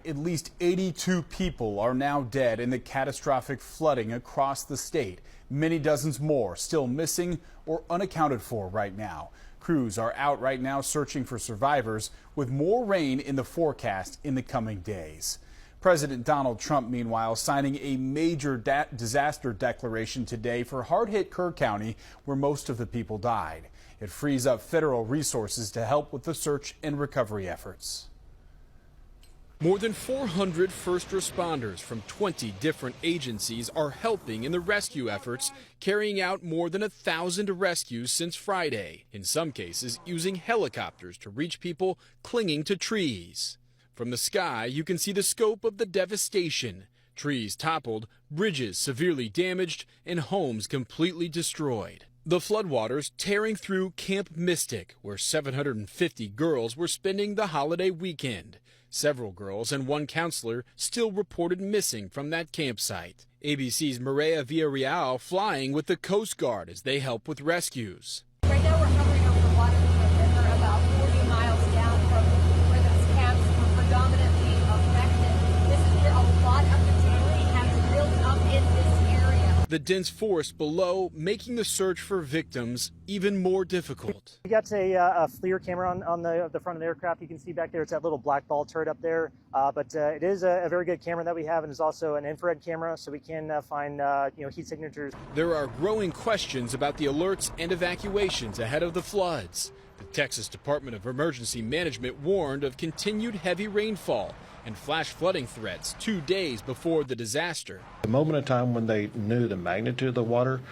At least 82 people are now dead in the catastrophic flooding across the state. Many dozens more still missing or unaccounted for right now. Crews are out right now searching for survivors, with more rain in the forecast in the coming days. President Donald Trump, meanwhile, signing a major disaster declaration today for hard-hit Kerr County, where most of the people died. It frees up federal resources to help with the search and recovery efforts. More than 400 first responders from 20 different agencies are helping in the rescue efforts, carrying out more than 1,000 rescues since Friday, in some cases using helicopters to reach people clinging to trees. From the sky, you can see the scope of the devastation. Trees toppled, bridges severely damaged, and homes completely destroyed. The floodwaters tearing through Camp Mystic, where 750 girls were spending the holiday weekend. Several girls and one counselor still reported missing from that campsite. ABC's Maria Villarreal flying with the Coast Guard as they help with rescues. Right now we're hovering over the water river about 40 miles down from where those camps were predominantly affected. This is where a lot of the debris has built up in this area. The dense forest below making the search for victims even more difficult. We got a FLIR camera on the front of the aircraft. You can see back there, it's that little black ball turret up there. But it is a very good camera that we have, and it's also an infrared camera, so we can find heat signatures. There are growing questions about the alerts and evacuations ahead of the floods. The Texas Department of Emergency Management warned of continued heavy rainfall and flash flooding threats 2 days before the disaster. The moment in time when they knew the magnitude of the water,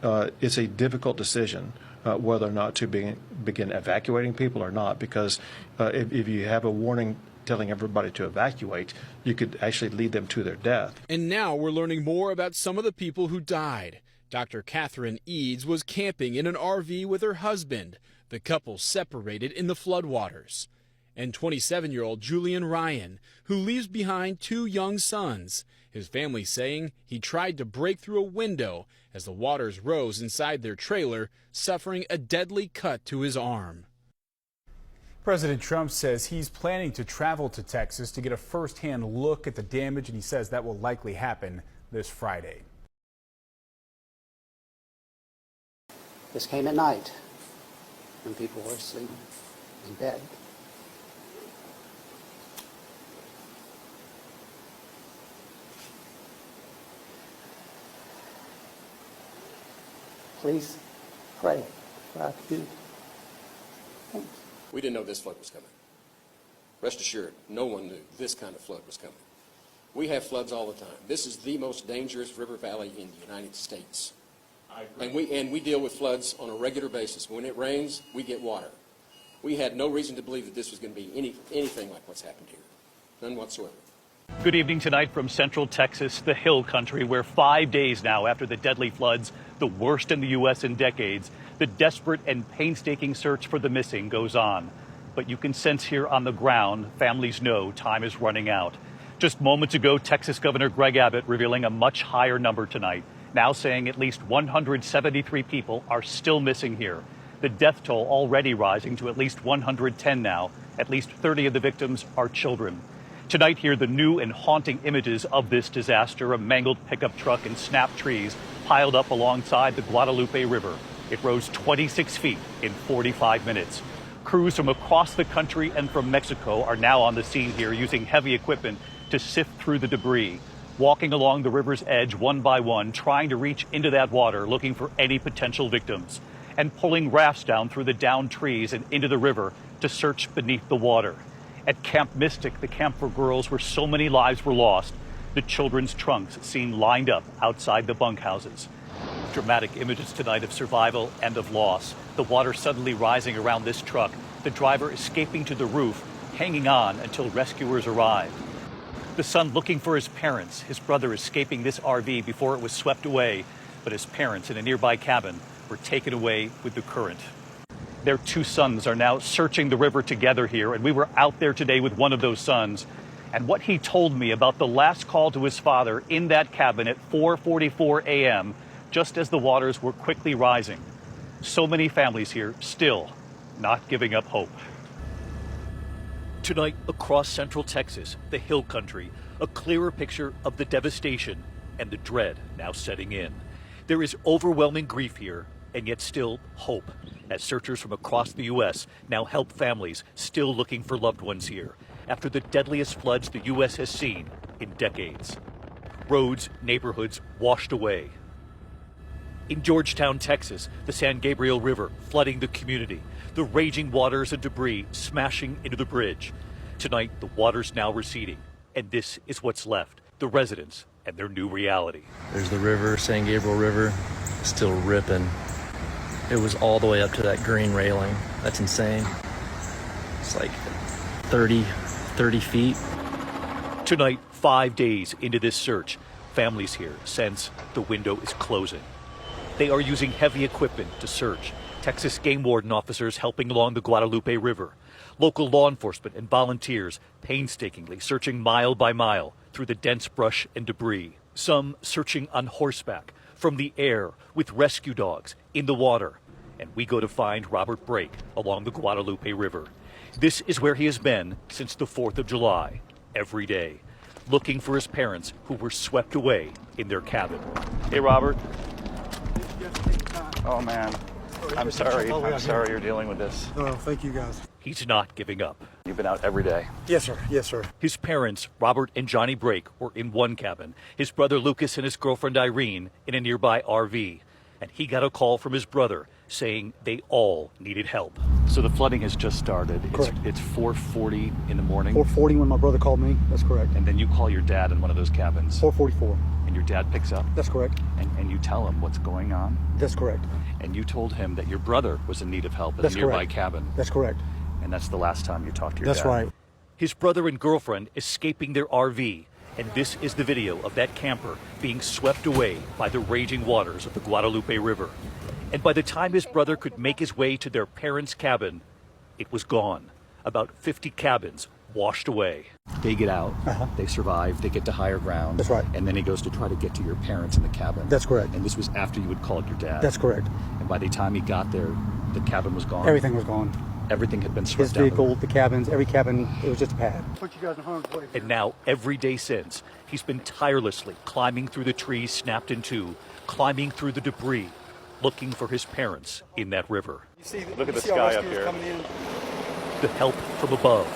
it's a difficult decision whether or not to begin evacuating people or not, because if you have a warning telling everybody to evacuate, you could actually lead them to their death. And now we're learning more about some of the people who died. Dr. Catherine Eads was camping in an RV with her husband. The couple separated in the floodwaters. And 27-year-old Julian Ryan, who leaves behind 2 young sons. His family saying he tried to break through a window as the waters rose inside their trailer, suffering a deadly cut to his arm. President Trump says he's planning to travel to Texas to get a first-hand look at the damage, and he says that will likely happen this Friday. This came at night when people were asleep in bed. Please pray for our community. Thanks. We didn't know this flood was coming. Rest assured, no one knew this kind of flood was coming. We have floods all the time. This is the most dangerous river valley in the United States. And we deal with floods on a regular basis. When it rains, we get water. We had no reason to believe that this was going to be anything like what's happened here. None whatsoever. Good evening tonight from Central Texas, the Hill Country, where 5 days now after the deadly floods, the worst in the U.S. in decades, the desperate and painstaking search for the missing goes on. But you can sense here on the ground, families know time is running out. Just moments ago, Texas Governor Greg Abbott revealing a much higher number tonight, now saying at least 173 people are still missing here. The death toll already rising to at least 110 now. At least 30 of the victims are children. Tonight here, the new and haunting images of this disaster, a mangled pickup truck and snapped trees piled up alongside the Guadalupe River. It rose 26 feet in 45 minutes. Crews from across the country and from Mexico are now on the scene here using heavy equipment to sift through the debris, walking along the river's edge one by one, trying to reach into that water, looking for any potential victims, and pulling rafts down through the downed trees and into the river to search beneath the water. At Camp Mystic, the camp for girls where so many lives were lost, the children's trunks seen lined up outside the bunkhouses. Dramatic images tonight of survival and of loss. The water suddenly rising around this truck, the driver escaping to the roof, hanging on until rescuers arrived. The son looking for his parents, his brother escaping this RV before it was swept away, but his parents in a nearby cabin were taken away with the current. Their 2 sons are now searching the river together here, and we were out there today with one of those sons. And what he told me about the last call to his father in that cabin at 4:44 a.m., just as the waters were quickly rising. So many families here still not giving up hope. Tonight, across central Texas, the hill country, a clearer picture of the devastation and the dread now setting in. There is overwhelming grief here, and yet still hope, as searchers from across the U.S. now help families still looking for loved ones here after the deadliest floods the U.S. has seen in decades. Roads, neighborhoods washed away. In Georgetown, Texas, the San Gabriel River flooding the community, the raging waters and debris smashing into the bridge. Tonight, the water's now receding, and this is what's left, the residents and their new reality. There's the river, San Gabriel River, still ripping. It was all the way up to that green railing. That's insane. It's like 30 feet. Tonight, 5 days into this search, families here sense the window is closing. They are using heavy equipment to search. Texas game warden officers helping along the Guadalupe River. Local law enforcement and volunteers painstakingly searching mile by mile through the dense brush and debris. Some searching on horseback, from the air, with rescue dogs, in the water. And we go to find Robert Brake along the Guadalupe River. This is where he has been since the 4th of July, every day, looking for his parents who were swept away in their cabin. Hey, Robert. Oh, man. I'm sorry you're dealing with this. Oh, thank you, guys. He's not giving up. You've been out every day. Yes, sir. Yes, sir. His parents, Robert and Johnny Brake, were in one cabin. His brother Lucas and his girlfriend Irene in a nearby RV. And he got a call from his brother saying they all needed help. So the flooding has just started. Correct. It's 4:40 in the morning. 4:40 when my brother called me. That's correct. And then you call your dad in one of those cabins. 4:44. And your dad picks up. That's correct. And you tell him what's going on. That's correct. And you told him that your brother was in need of help at That's a nearby correct. cabin. That's correct. And that's the last time you talked to your That's dad. right. His brother and girlfriend escaping their RV. And this is the video of that camper being swept away by the raging waters of the Guadalupe River. And by the time his brother could make his way to their parents' cabin, it was gone. About 50 cabins washed away. They get out, they survive, they get to higher ground. That's right. And then he goes to try to get to your parents in the cabin. That's correct. And this was after you had called your dad. That's correct. And by the time he got there, the cabin was gone. Everything was gone. Everything had been His swept down. vehicle, the cabins, every cabin, it was just a pad. Put you guys in harm's way. And now, every day since, he's been tirelessly climbing through the trees snapped in two, climbing through the debris, looking for his parents in that river. Look at the sky up here. The help from above.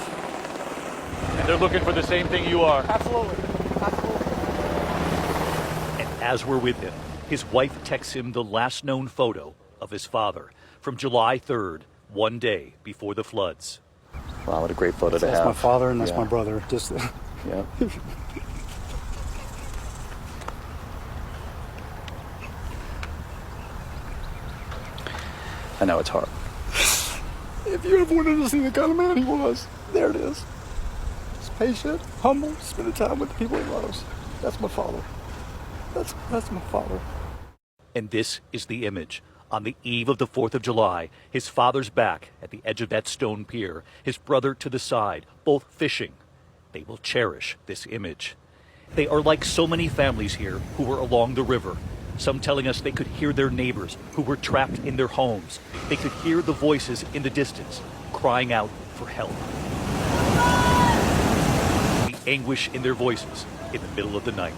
And they're looking for the same thing you are. Absolutely. Absolutely. And as we're with him, his wife texts him the last known photo of his father from July 3rd, one day before the floods. Wow, what a great photo to have. That's my father and that's Yeah. my brother. Just Yeah. I know it's hard. if you ever wanted to see the kind of man he was, there it is. He's patient, humble, spending time with the people he loves. That's my father. That's my father. And this is the image. On the eve of the 4th of July, his father's back at the edge of that stone pier, his brother to the side, both fishing. They will cherish this image. They are like so many families here who were along the river. Some telling us they could hear their neighbors who were trapped in their homes. They could hear the voices in the distance crying out for help. The anguish in their voices in the middle of the night.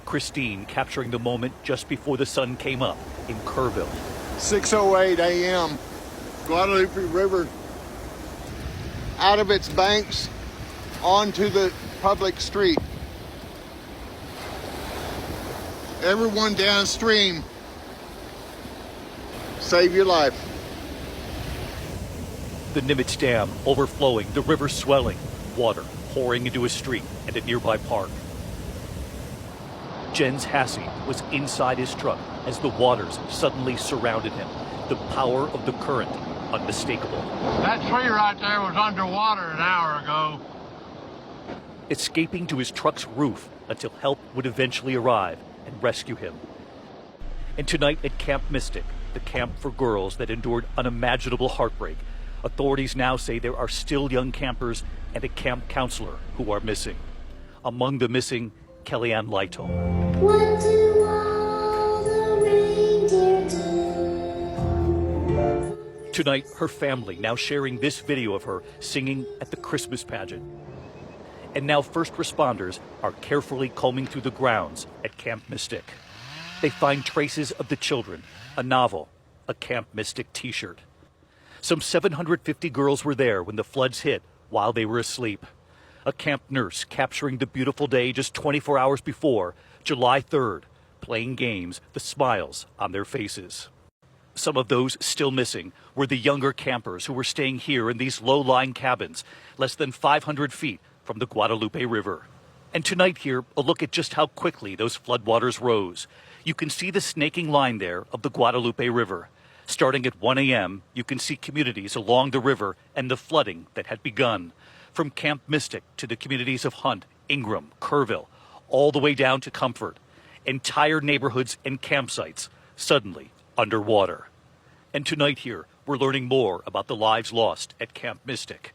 Christine capturing the moment just before the sun came up in Kerrville. 6:08 a.m. Guadalupe River out of its banks onto the public street. Everyone downstream, save your life. The Nimitz Dam overflowing, the river swelling, water pouring into a street and a nearby park. Jens Hasse was inside his truck as the waters suddenly surrounded him. The power of the current, unmistakable. That tree right there was underwater an hour ago. Escaping to his truck's roof until help would eventually arrive and rescue him. And tonight at Camp Mystic, the camp for girls that endured unimaginable heartbreak, authorities now say there are still young campers and a camp counselor who are missing. Among the missing, Kellyanne Lytle. What do all the reindeer do? Tonight, her family now sharing this video of her singing at the Christmas pageant. And now first responders are carefully combing through the grounds at Camp Mystic. They find traces of the children, a novel, a Camp Mystic t-shirt. Some 750 girls were there when the floods hit while they were asleep. A camp nurse capturing the beautiful day just 24 hours before, July 3rd, playing games, the smiles on their faces. Some of those still missing were the younger campers who were staying here in these low-lying cabins, less than 500 feet from the Guadalupe River. And tonight here, a look at just how quickly those floodwaters rose. You can see the snaking line there of the Guadalupe River. Starting at 1 a.m., you can see communities along the river and the flooding that had begun. From Camp Mystic to the communities of Hunt, Ingram, Kerrville, all the way down to Comfort. Entire neighborhoods and campsites suddenly underwater. And tonight here, we're learning more about the lives lost at Camp Mystic.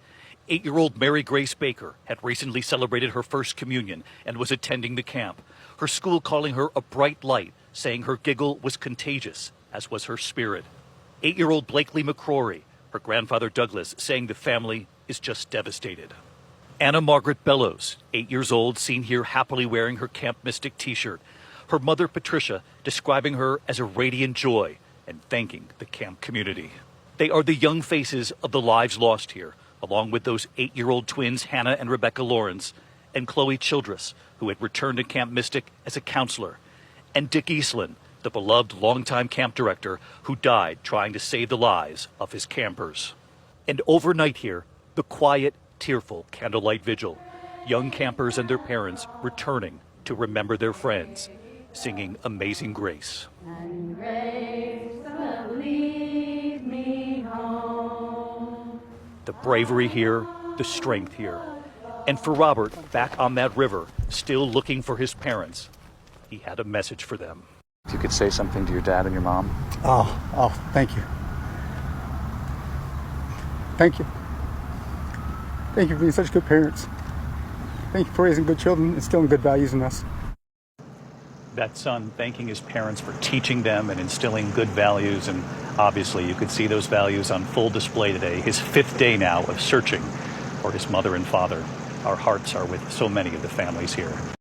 8-year-old Mary Grace Baker had recently celebrated her first communion and was attending the camp. Her school calling her a bright light, saying her giggle was contagious, as was her spirit. 8-year-old Blakely McCrory, her grandfather Douglas, saying the family is just devastated. Anna Margaret Bellows, 8 years old, seen here happily wearing her Camp Mystic t-shirt. Her mother Patricia describing her as a radiant joy and thanking the camp community. They are the young faces of the lives lost here, along with those 8-year-old twins Hannah and Rebecca Lawrence, and Chloe Childress, who had returned to Camp Mystic as a counselor, and Dick Eastland, the beloved longtime camp director who died trying to save the lives of his campers. And overnight here, the quiet, tearful candlelight vigil, young campers and their parents returning to remember their friends, singing Amazing Grace. And grace will lead me home. The bravery here, the strength here. And for Robert, back on that river, still looking for his parents, he had a message for them. If you could say something to your dad and your mom. Oh, thank you. Thank you. Thank you for being such good parents. Thank you for raising good children and instilling good values in us. That son thanking his parents for teaching them and instilling good values, and obviously you could see those values on full display today. His 5th day now of searching for his mother and father. Our hearts are with so many of the families here.